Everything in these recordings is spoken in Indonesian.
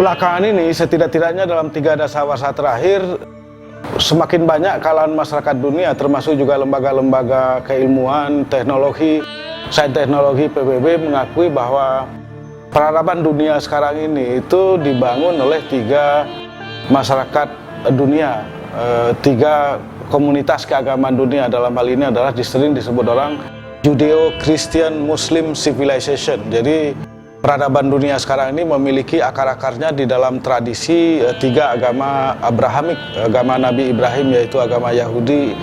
belakangan ini setidak-tidaknya dalam 3 dasawarsa terakhir semakin banyak kalangan masyarakat dunia termasuk juga lembaga-lembaga keilmuan, teknologi, sains teknologi PBB mengakui bahwa peradaban dunia sekarang ini itu dibangun oleh 3 masyarakat dunia, 3 komunitas keagamaan dunia. Dalam hal ini adalah sering disebut orang Judeo-Christian Muslim Civilization. Jadi peradaban dunia sekarang ini memiliki akar-akarnya di dalam tradisi 3 agama Abrahamik, agama Nabi Ibrahim, yaitu agama Yahudi,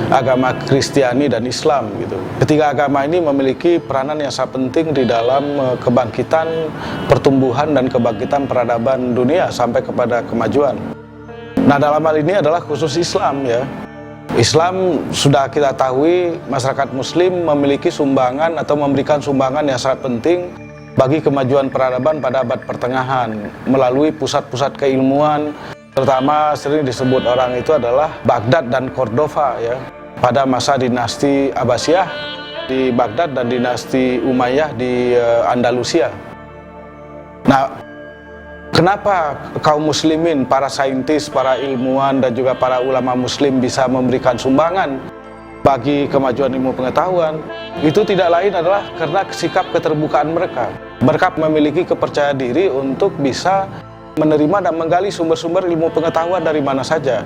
agama Kristiani, dan Islam gitu. Ketiga agama ini memiliki peranan yang sangat penting di dalam kebangkitan, pertumbuhan, dan kebangkitan peradaban dunia sampai kepada kemajuan. Nah, dalam hal ini adalah khusus Islam ya. Islam sudah kita tahu masyarakat Muslim memiliki sumbangan atau memberikan sumbangan yang sangat penting bagi kemajuan peradaban pada abad pertengahan melalui pusat-pusat keilmuan, terutama sering disebut orang itu adalah Baghdad dan Cordova ya, pada masa dinasti Abbasiyah di Baghdad dan dinasti Umayyah di Andalusia. Nah, kenapa kaum muslimin, para saintis, para ilmuwan, dan juga para ulama muslim bisa memberikan sumbangan bagi kemajuan ilmu pengetahuan? Itu tidak lain adalah karena sikap keterbukaan mereka. Mereka memiliki kepercayaan diri untuk bisa menerima dan menggali sumber-sumber ilmu pengetahuan dari mana saja.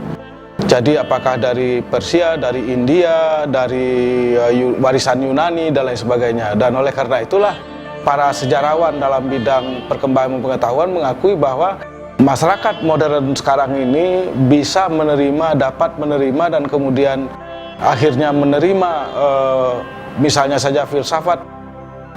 Jadi apakah dari Persia, dari India, dari warisan Yunani, dan lain sebagainya. Dan oleh karena itulah para sejarawan dalam bidang perkembangan pengetahuan mengakui bahwa masyarakat modern sekarang ini bisa menerima, dapat menerima, dan kemudian akhirnya menerima misalnya saja filsafat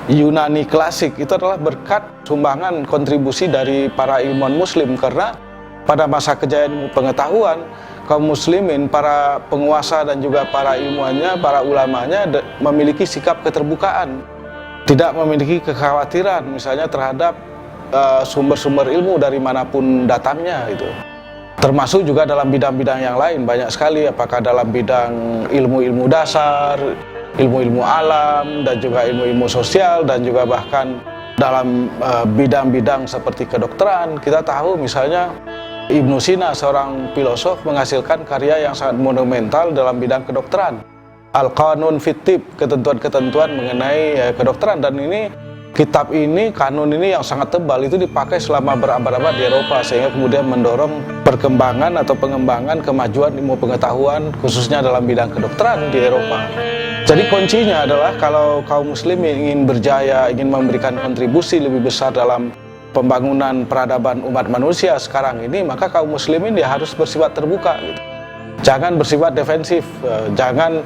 Yunani klasik itu adalah berkat sumbangan kontribusi dari para ilmuwan muslim. Karena pada masa kejayaan ilmu pengetahuan, kaum muslimin, para penguasa dan juga para ilmuannya, para ulamanya memiliki sikap keterbukaan, tidak memiliki kekhawatiran misalnya terhadap sumber-sumber ilmu dari manapun datangnya itu. Termasuk juga dalam bidang-bidang yang lain banyak sekali, apakah dalam bidang ilmu-ilmu dasar, ilmu-ilmu alam, dan juga ilmu-ilmu sosial, dan juga bahkan dalam bidang-bidang seperti kedokteran. Kita tahu misalnya Ibnu Sina, seorang filosof, menghasilkan karya yang sangat monumental dalam bidang kedokteran, Al-Qanun fit Tibb, ketentuan-ketentuan mengenai kedokteran. Dan ini kitab ini, kanun ini yang sangat tebal, itu dipakai selama berabad-abad di Eropa, sehingga kemudian mendorong perkembangan atau pengembangan kemajuan ilmu pengetahuan khususnya dalam bidang kedokteran di Eropa. Jadi kuncinya adalah kalau kaum muslim ingin berjaya, ingin memberikan kontribusi lebih besar dalam pembangunan peradaban umat manusia sekarang ini, maka kaum muslimin dia harus bersifat terbuka gitu. Jangan bersifat defensif, jangan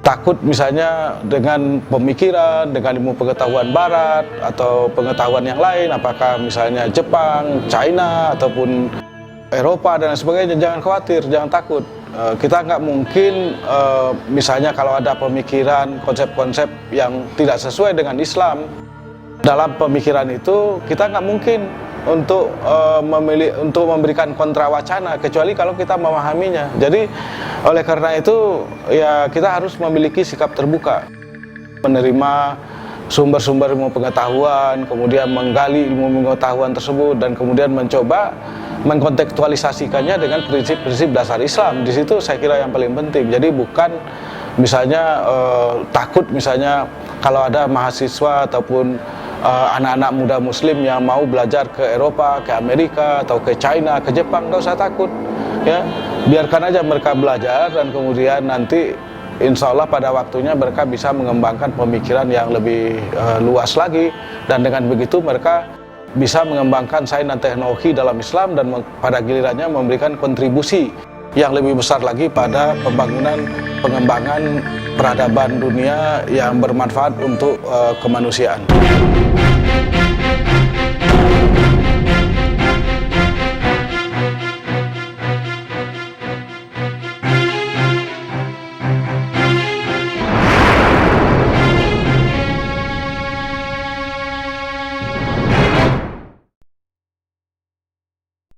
takut misalnya dengan pemikiran, dengan ilmu pengetahuan barat atau pengetahuan yang lain, apakah misalnya Jepang, China, ataupun Eropa dan sebagainya. Jangan khawatir, jangan takut. Kita nggak mungkin misalnya kalau ada pemikiran, konsep-konsep yang tidak sesuai dengan Islam dalam pemikiran itu, kita nggak mungkin untuk memberikan kontra wacana, kecuali kalau kita memahaminya. Jadi oleh karena itu ya kita harus memiliki sikap terbuka, menerima sumber-sumber ilmu pengetahuan, kemudian menggali ilmu pengetahuan tersebut, dan kemudian mencoba mengkontekstualisasikannya dengan prinsip-prinsip dasar Islam. Di situ saya kira yang paling penting. Jadi bukan misalnya takut misalnya kalau ada mahasiswa ataupun anak-anak muda muslim yang mau belajar ke Eropa, ke Amerika, atau ke China, ke Jepang, nggak usah takut ya, biarkan aja mereka belajar, dan kemudian nanti insya Allah pada waktunya mereka bisa mengembangkan pemikiran yang lebih luas lagi, dan dengan begitu mereka bisa mengembangkan sains dan teknologi dalam Islam, dan pada gilirannya memberikan kontribusi yang lebih besar lagi pada pembangunan, pengembangan peradaban dunia yang bermanfaat untuk kemanusiaan.